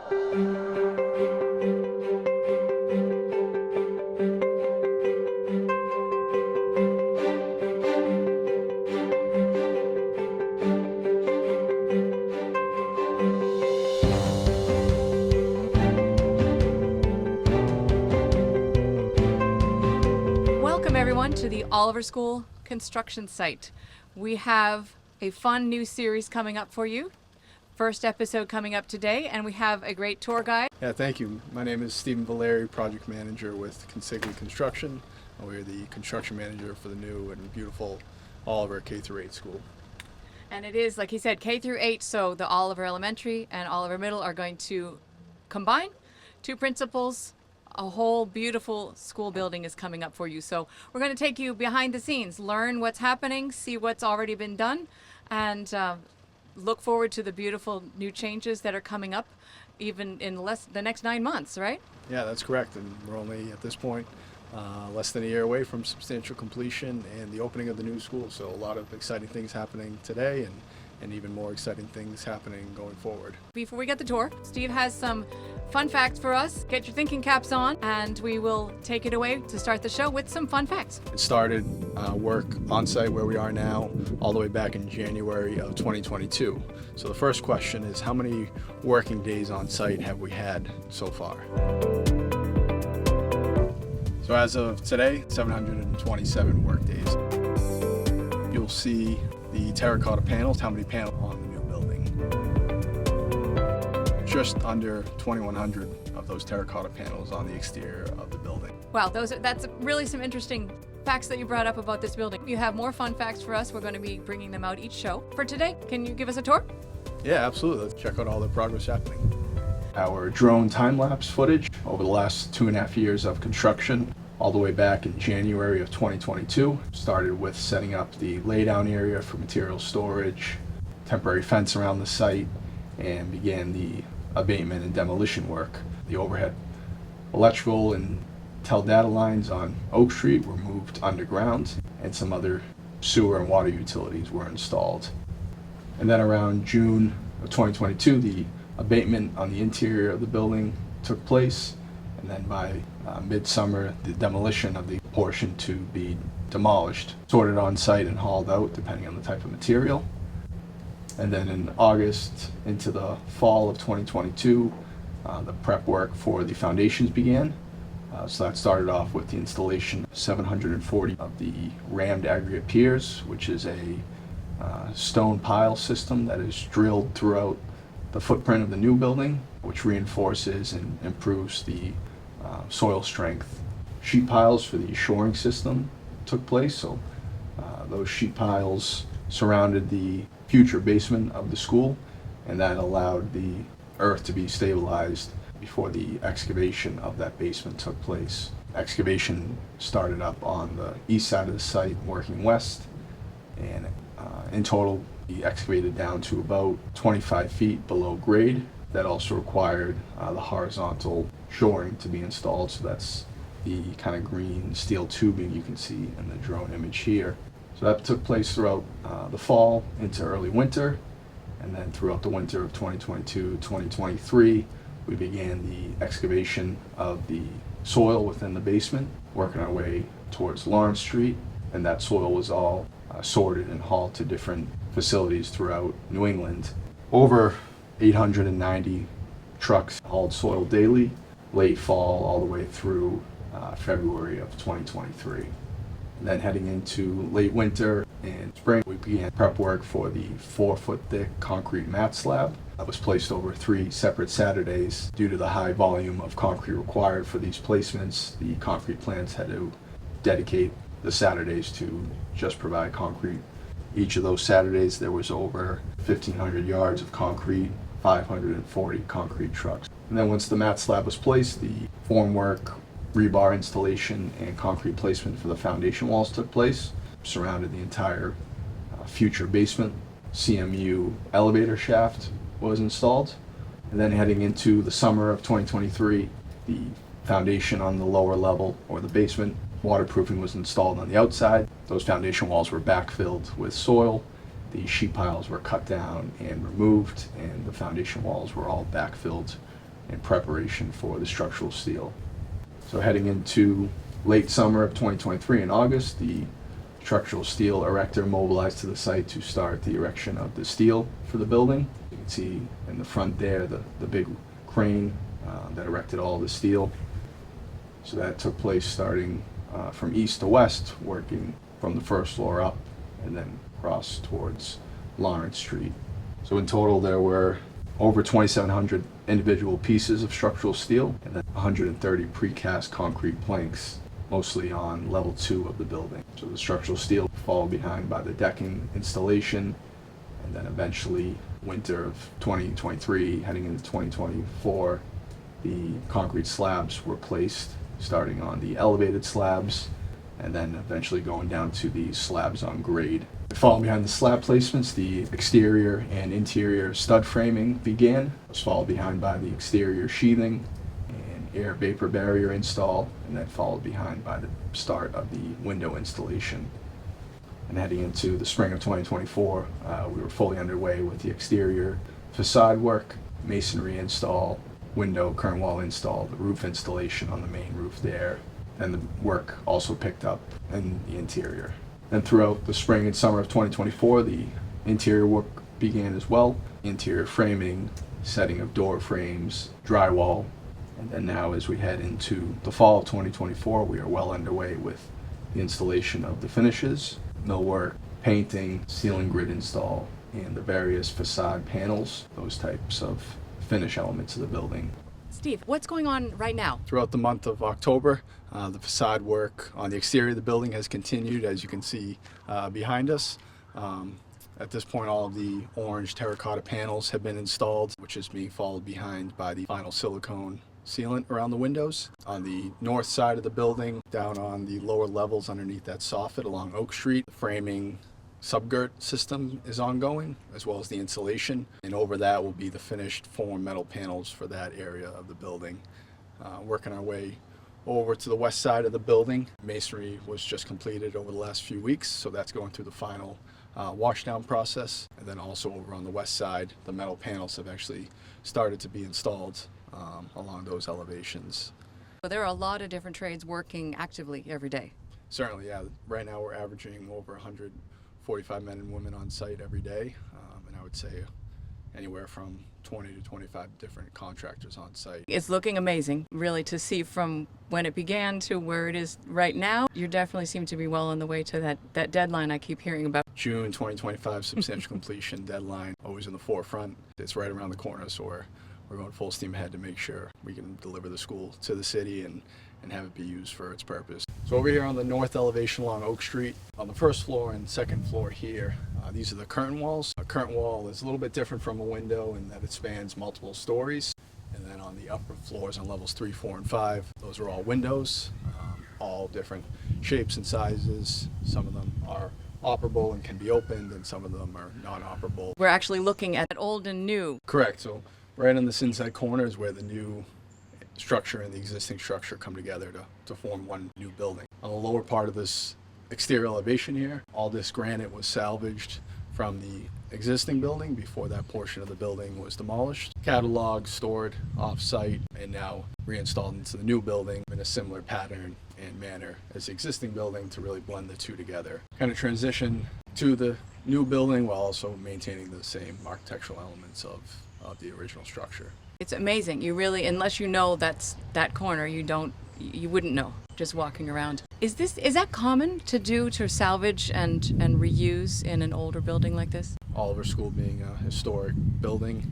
Welcome everyone to the Oliver School construction site. We have a fun new series coming up for you. First episode coming up today, and we have a great tour guide. Yeah, thank you. My name is Stephen Valeri, project manager with Consigli Construction. We're the construction manager for the new and beautiful Oliver K-8 school. And it is, like he said, K through 8, so the Oliver Elementary and Oliver Middle are going to combine. Two principals, a whole beautiful school building is coming up for you. So we're going to take you behind the scenes, learn what's happening, see what's already been done, and look forward to the beautiful new changes that are coming up even in the next 9 months, right? Yeah, that's correct. And we're only at this point less than a year away from substantial completion and the opening of the new school. So a lot of exciting things happening today and even more exciting things happening going forward. Before we get the tour, Steve has some fun facts for us. Get your thinking caps on, and we will take it away to start the show with some fun facts. It started work on site where we are now all the way back in January of 2022. So the first question is, how many working days on site have we had so far? So as of today, 727 work days. You'll see the terracotta panels, how many panels on the new building. Just under 2,100 of those terracotta panels on the exterior of the building. Wow, that's really some interesting facts that you brought up about this building. You have more fun facts for us. We're going to be bringing them out each show. For today, can you give us a tour? Yeah, absolutely. Let's check out all the progress happening. Our drone time-lapse footage over the last 2.5 years of construction, all the way back in January of 2022. Started with setting up the laydown area for material storage, temporary fence around the site, and began the abatement and demolition work. The overhead electrical and tel data lines on Oak Street were moved underground, and some other sewer and water utilities were installed. And then around June of 2022, the abatement on the interior of the building took place. And then by midsummer, the demolition of the portion to be demolished, sorted on site and hauled out depending on the type of material. And then in August into the fall of 2022, the prep work for the foundations began. So that started off with the installation of 740 of the rammed aggregate piers, which is a stone pile system that is drilled throughout the footprint of the new building, which reinforces and improves the soil strength. Sheet piles for the shoring system took place, so those sheet piles surrounded the future basement of the school, and that allowed the earth to be stabilized before the excavation of that basement took place. Excavation started up on the east side of the site, working west, and in total we excavated down to about 25 feet below grade. That also required the horizontal shoring to be installed, so that's the kind of green steel tubing you can see in the drone image here. So that took place throughout the fall into early winter, and then throughout the winter of 2022-2023, we began the excavation of the soil within the basement, working our way towards Lawrence Street, and that soil was all sorted and hauled to different facilities throughout New England. Over 890 trucks hauled soil daily, late fall all the way through February of 2023. And then heading into late winter and spring, we began prep work for the 4-foot thick concrete mat slab that was placed over 3 separate Saturdays. Due to the high volume of concrete required for these placements, the concrete plants had to dedicate the Saturdays to just provide concrete. Each of those Saturdays there was over 1,500 yards of concrete, 540 concrete trucks. And then once the mat slab was placed, the formwork, rebar installation, and concrete placement for the foundation walls took place, surrounded the entire future basement. CMU elevator shaft was installed. And then heading into the summer of 2023, the foundation on the lower level, or the basement, waterproofing was installed on the outside. Those foundation walls were backfilled with soil. The sheet piles were cut down and removed, and the foundation walls were all backfilled in preparation for the structural steel. So heading into late summer of 2023 in August, the structural steel erector mobilized to the site to start the erection of the steel for the building. You can see in the front there the big crane that erected all the steel. So that took place starting from east to west, working from the first floor up and then across towards Lawrence Street. So in total there were over 2,700 individual pieces of structural steel and then 130 precast concrete planks, mostly on level 2 of the building. So the structural steel followed behind by the decking installation, and then eventually winter of 2023 heading into 2024, the concrete slabs were placed, starting on the elevated slabs and then eventually going down to the slabs on grade. Following behind the slab placements, the exterior and interior stud framing began. It was followed behind by the exterior sheathing and air vapor barrier install, and then followed behind by the start of the window installation. And heading into the spring of 2024, we were fully underway with the exterior facade work, masonry install, window curtain wall install, the roof installation on the main roof there, and the work also picked up in the interior. And throughout the spring and summer of 2024, the interior work began as well. Interior framing, setting of door frames, drywall, and then now as we head into the fall of 2024, we are well underway with the installation of the finishes, millwork, painting, ceiling grid install, and the various facade panels, those types of finish elements of the building. Steve, what's going on right now? Throughout the month of October, the facade work on the exterior of the building has continued, as you can see behind us. At this point, all of the orange terracotta panels have been installed, which is being followed behind by the final silicone sealant around the windows. On the north side of the building, down on the lower levels underneath that soffit along Oak Street, the framing subgirt system is ongoing, as well as the insulation, and over that will be the finished form metal panels for that area of the building. Working our way over to the west side of the building, masonry was just completed over the last few weeks, so that's going through the final washdown process. And then also over on the west side, the metal panels have actually started to be installed along those elevations. So there are a lot of different trades working actively every day. Certainly, yeah. Right now we're averaging over 145 men and women on site every day, and I would say anywhere from 20 to 25 different contractors on site. It's looking amazing, really, to see from when it began to where it is right now. You definitely seem to be well on the way to that deadline I keep hearing about. June 2025 substantial completion deadline, always in the forefront. It's right around the corner, so we're going full steam ahead to make sure we can deliver the school to the city and have it be used for its purpose. So over here on the north elevation along Oak Street, on the first floor and second floor here, these are the curtain walls. A curtain wall is a little bit different from a window in that it spans multiple stories. And then on the upper floors on levels 3, 4, and 5, those are all windows, all different shapes and sizes. Some of them are operable and can be opened, and some of them are non-operable. We're actually looking at old and new. Correct. So right on this inside corner is where the new structure and the existing structure come together to form one new building. On the lower part of this exterior elevation here, all this granite was salvaged from the existing building before that portion of the building was demolished, cataloged, stored off-site, and now reinstalled into the new building in a similar pattern and manner as the existing building to really blend the two together. Kind of transition to the new building while also maintaining the same architectural elements of the original structure. It's amazing. You really, unless you know that's that corner, you wouldn't know just walking around. Is that common to do, to salvage and reuse in an older building like this? Oliver School being a historic building,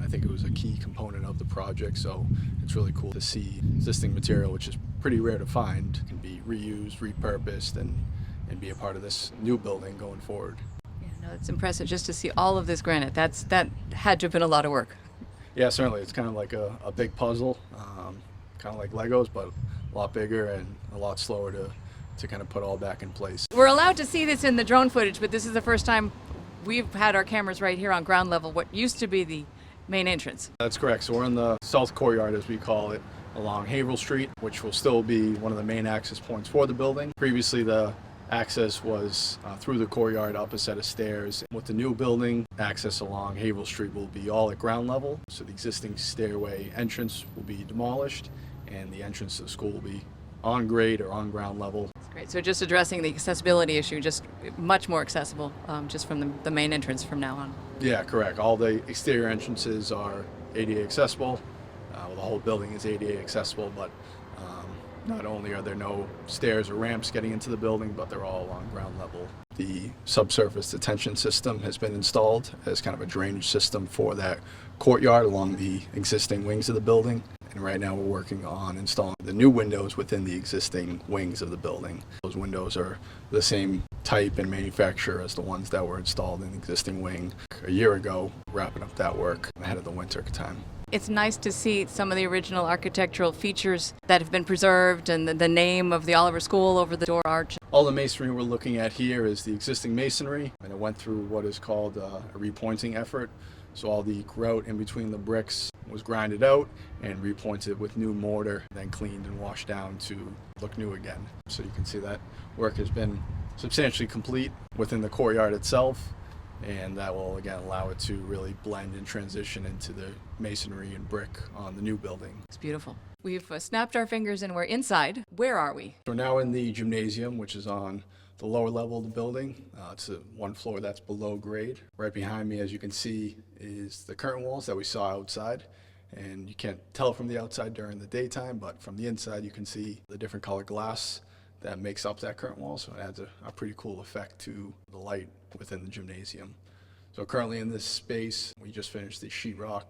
I think it was a key component of the project, so it's really cool to see existing material, which is pretty rare to find, can be reused, repurposed, and be a part of this new building going forward. Yeah, no, it's impressive just to see all of this granite. That had to have been a lot of work. Yeah, certainly. It's kind of like a big puzzle, kind of like Legos, but a lot bigger and a lot slower to kind of put all back in place. We're allowed to see this in the drone footage, but this is the first time we've had our cameras right here on ground level, what used to be the main entrance. That's correct. So we're in the south courtyard, as we call it, along Haverhill Street, which will still be one of the main access points for the building. Previously, the Access was through the courtyard up a set of stairs. With the new building, access along Haverhill Street will be all at ground level, so the existing stairway entrance will be demolished and the entrance to the school will be on grade or on ground level. That's great. So just addressing the accessibility issue, just much more accessible just from the main entrance from now on. Yeah, correct. All the exterior entrances are ADA accessible. Well, the whole building is ADA accessible, but not only are there no stairs or ramps getting into the building, but they're all on ground level. The subsurface detention system has been installed as kind of a drainage system for that courtyard along the existing wings of the building. And right now we're working on installing the new windows within the existing wings of the building. Those windows are the same type and manufacturer as the ones that were installed in the existing wing a year ago, wrapping up that work ahead of the winter time. It's nice to see some of the original architectural features that have been preserved and the name of the Oliver School over the door arch. All the masonry we're looking at here is the existing masonry, and it went through what is called a repointing effort. So all the grout in between the bricks was grinded out and repointed with new mortar, then cleaned and washed down to look new again. So you can see that work has been substantially complete within the courtyard itself, and that will again allow it to really blend and transition into the masonry and brick on the new building. It's beautiful. We've snapped our fingers and we're inside. Where are we? We're now in the gymnasium, which is on the lower level of the building. It's one floor that's below grade. Right behind me, as you can see, is the curtain walls that we saw outside. And you can't tell from the outside during the daytime, but from the inside you can see the different colored glass that makes up that curtain wall. So it adds a pretty cool effect to the light within the gymnasium. So currently in this space, we just finished the sheetrock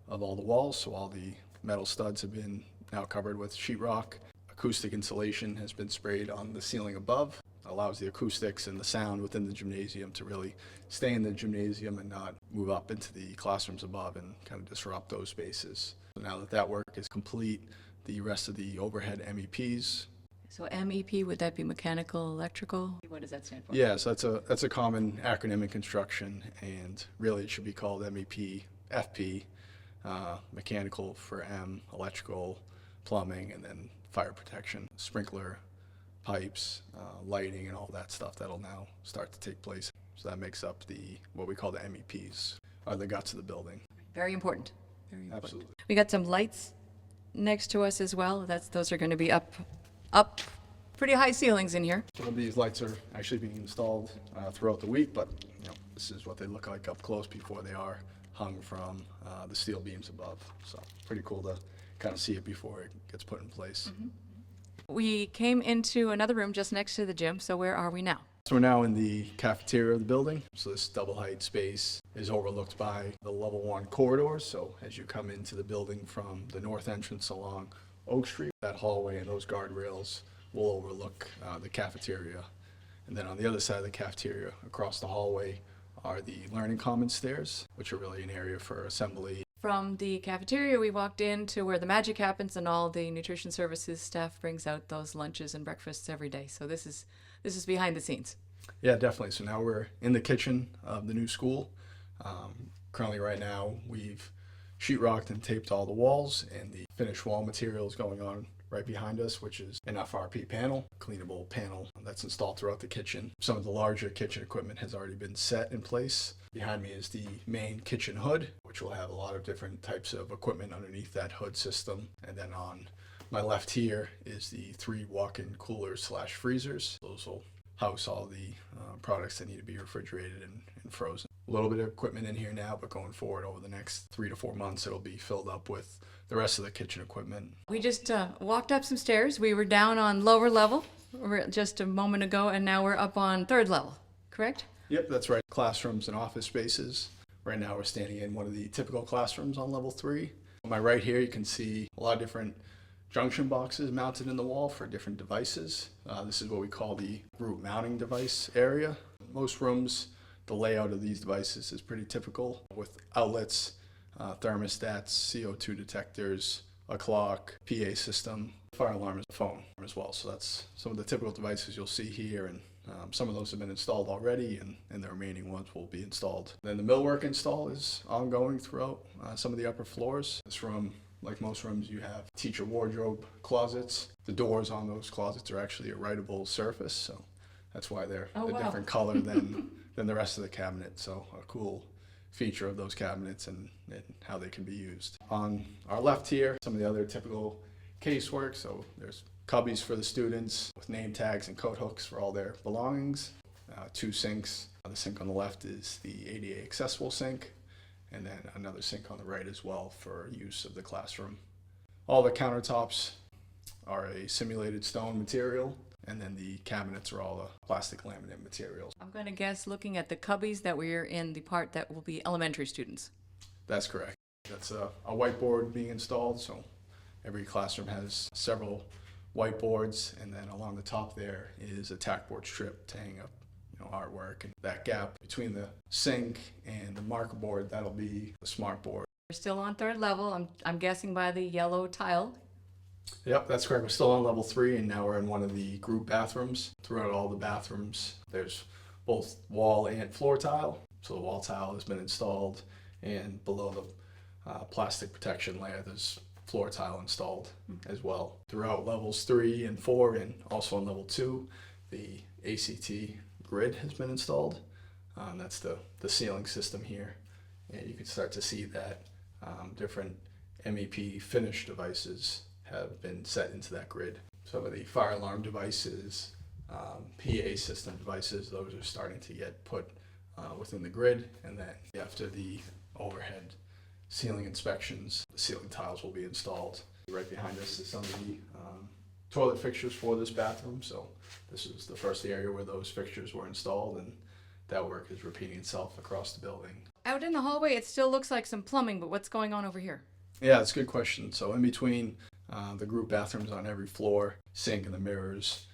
of all the walls. So all the metal studs have been now covered with sheetrock. Acoustic insulation has been sprayed on the ceiling above. Allows the acoustics and the sound within the gymnasium to really stay in the gymnasium and not move up into the classrooms above and kind of disrupt those spaces. So now that work is complete, the rest of the overhead MEPs. So MEP, would that be mechanical, electrical? What does that stand for? Yeah, so that's a common acronym in construction, and really it should be called MEP, FP, mechanical for M, electrical, plumbing, and then fire protection, sprinkler, pipes, lighting, and all that stuff that'll now start to take place. So that makes up what we call the MEPs, are the guts of the building. Very important. Very important. Absolutely. We got some lights next to us as well. Those are going to be up pretty high ceilings in here. Some of these lights are actually being installed throughout the week, but this is what they look like up close before they are hung from the steel beams above. So pretty cool to kind of see it before it gets put in place. Mm-hmm. We came into another room just next to the gym, so where are we now? So we're now in the cafeteria of the building. So this double height space is overlooked by the level 1 corridors. So as you come into the building from the north entrance along Oak Street, that hallway and those guardrails will overlook the cafeteria. And then on the other side of the cafeteria, across the hallway, are the learning commons stairs, which are really an area for assembly. From the cafeteria, we walked in to where the magic happens and all the nutrition services staff brings out those lunches and breakfasts every day. So this is behind the scenes. Yeah, definitely. So now we're in the kitchen of the new school. Currently right now, we've sheetrocked and taped all the walls, and the finished wall material is going on right behind us, which is an FRP panel, cleanable panel that's installed throughout the kitchen. Some of the larger kitchen equipment has already been set in place. Behind me is the main kitchen hood, which will have a lot of different types of equipment underneath that hood system. And then on my left here is the 3 walk-in coolers / freezers. Those will house all the products that need to be refrigerated and frozen. A little bit of equipment in here now, but going forward over the next 3 to 4 months, it'll be filled up with the rest of the kitchen equipment. We just walked up some stairs. We were down on lower level just a moment ago, and now we're up on 3rd level, correct? Yep, that's right. Classrooms and office spaces. Right now we're standing in one of the typical classrooms on level 3. On my right here, you can see a lot of different junction boxes mounted in the wall for different devices. This is what we call the group mounting device area. Most rooms, the layout of these devices is pretty typical with outlets, thermostats, CO2 detectors, a clock, PA system, fire alarm, and a phone as well. So that's some of the typical devices you'll see here, and some of those have been installed already, and the remaining ones will be installed. Then the millwork install is ongoing throughout some of the upper floors. This room, like most rooms, you have teacher wardrobe closets. The doors on those closets are actually a writable surface, so That's why they're Oh, a wow. different color than the rest of the cabinet. So a cool feature of those cabinets and how they can be used. On our left here, some of the other typical casework. So there's cubbies for the students with name tags and coat hooks for all their belongings. 2 sinks. The sink on the left is the ADA accessible sink, and then another sink on the right as well for use of the classroom. All the countertops are a simulated stone material, and then the cabinets are all the plastic laminate materials. I'm going to guess, looking at the cubbies, that we're in the part that will be elementary students. That's correct. That's a whiteboard being installed, so every classroom has several whiteboards, and then along the top there is a tackboard strip to hang up artwork. And that gap between the sink and the marker board, that'll be the smart board. We're still on 3rd level. I'm guessing by the yellow tile. Yep, that's correct. We're still on level 3, and now we're in one of the group bathrooms. Throughout all the bathrooms, there's both wall and floor tile. So the wall tile has been installed, and below the plastic protection layer, there's floor tile installed as well. Throughout levels 3 and 4, and also on level 2, the ACT grid has been installed. That's the ceiling system here, and you can start to see that different MEP finish devices have been set into that grid. Some of the fire alarm devices, PA system devices, those are starting to get put within the grid, and then after the overhead ceiling inspections, the ceiling tiles will be installed. Right behind us is some of the toilet fixtures for this bathroom, so this is the first area where those fixtures were installed, and that work is repeating itself across the building. Out in the hallway, it still looks like some plumbing, but what's going on over here? Yeah, that's a good question. So in between the group bathrooms on every floor, sink and the mirrors,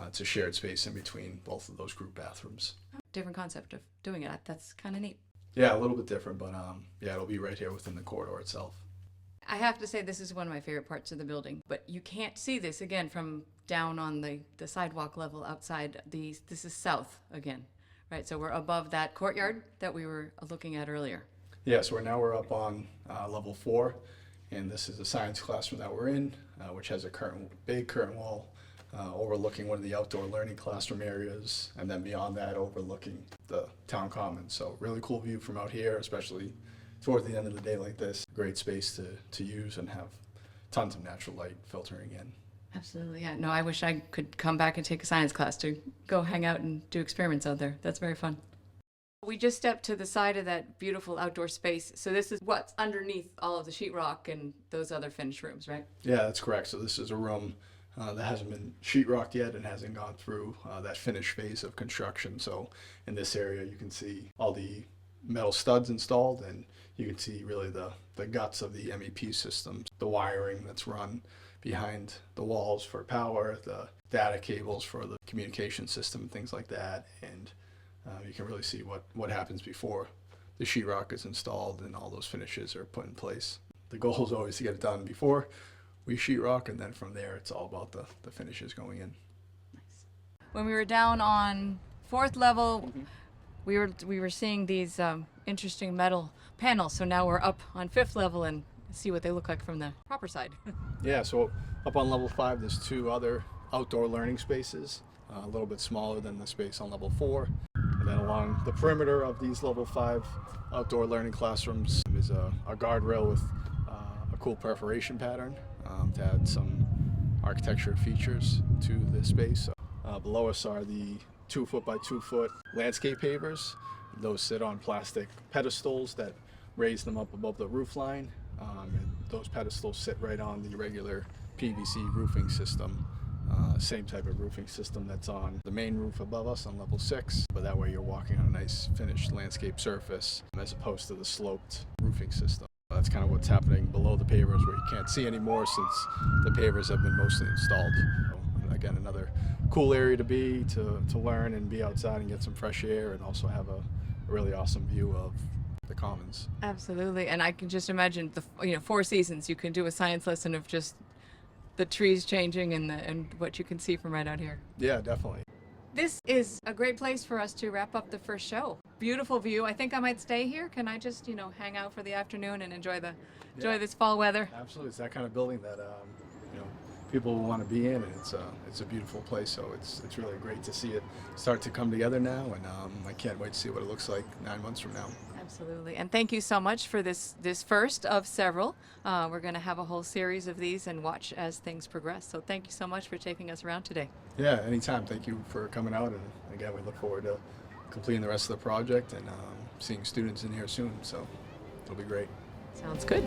it's a shared space in between both of those group bathrooms. Different concept of doing it. That's kind of neat. Yeah, a little bit different, but yeah, it'll be right here within the corridor itself. I have to say, this is one of my favorite parts of the building, but you can't see this again from down on the sidewalk level outside. This is south again, right? So we're above that courtyard that we were looking at earlier. Yeah, so we're up on level 4, and this is a science classroom that we're in, which has a big curtain wall overlooking one of the outdoor learning classroom areas, and then beyond that overlooking the town commons. So really cool view from out here, especially toward the end of the day like this. Great space to use and have tons of natural light filtering in. Absolutely, yeah. No, I wish I could come back and take a science class to go hang out and do experiments out there. That's very fun. We just stepped to the side of that beautiful outdoor space. So this is what's underneath all of the sheetrock and those other finished rooms, right? Yeah, that's correct. So this is a room that hasn't been sheetrocked yet and hasn't gone through that finished phase of construction. So in this area, you can see all the metal studs installed, and you can see really the guts of the MEP system, the wiring that's run behind the walls for power, the data cables for the communication system, things like that. And you can really see what happens before the sheetrock is installed and all those finishes are put in place. The goal is always to get it done before we sheetrock, and then from there it's all about the finishes going in. Nice. When we were down on 4th level, we were seeing these interesting metal panels. So now we're up on 5th level and see what they look like from the proper side. Yeah, so up on level 5, there's 2 other outdoor learning spaces, a little bit smaller than the space on level 4. And then along the perimeter of these level 5 outdoor learning classrooms is a guardrail with a cool perforation pattern to add some architecture features to the space. Below us are the 2-foot by 2-foot landscape pavers. Those sit on plastic pedestals that raise them up above the roof line. And those pedestals sit right on the regular PVC roofing system. Same type of roofing system that's on the main roof above us on level 6, but that way you're walking on a nice finished landscape surface as opposed to the sloped roofing system. That's kind of what's happening below the pavers, where you can't see anymore since the pavers have been mostly installed. So, again, another cool area to be, to learn and be outside and get some fresh air, and also have a really awesome view of the commons. Absolutely, and I can just imagine the 4 seasons. You can do a science lesson of just the trees changing and what you can see from right out here. Yeah, definitely. This is a great place for us to wrap up the first show. Beautiful view. I think I might stay here. Can I just, hang out for the afternoon and enjoy this fall weather? Absolutely. It's that kind of building that, people will want to be in, and it's a beautiful place. So it's really great to see it start to come together now, and I can't wait to see what it looks like 9 months from now. Absolutely. And thank you so much for this first of several. We're going to have a whole series of these and watch as things progress. So thank you so much for taking us around today. Yeah, anytime. Thank you for coming out, and again, we look forward to completing the rest of the project and seeing students in here soon. So it'll be great. Sounds good.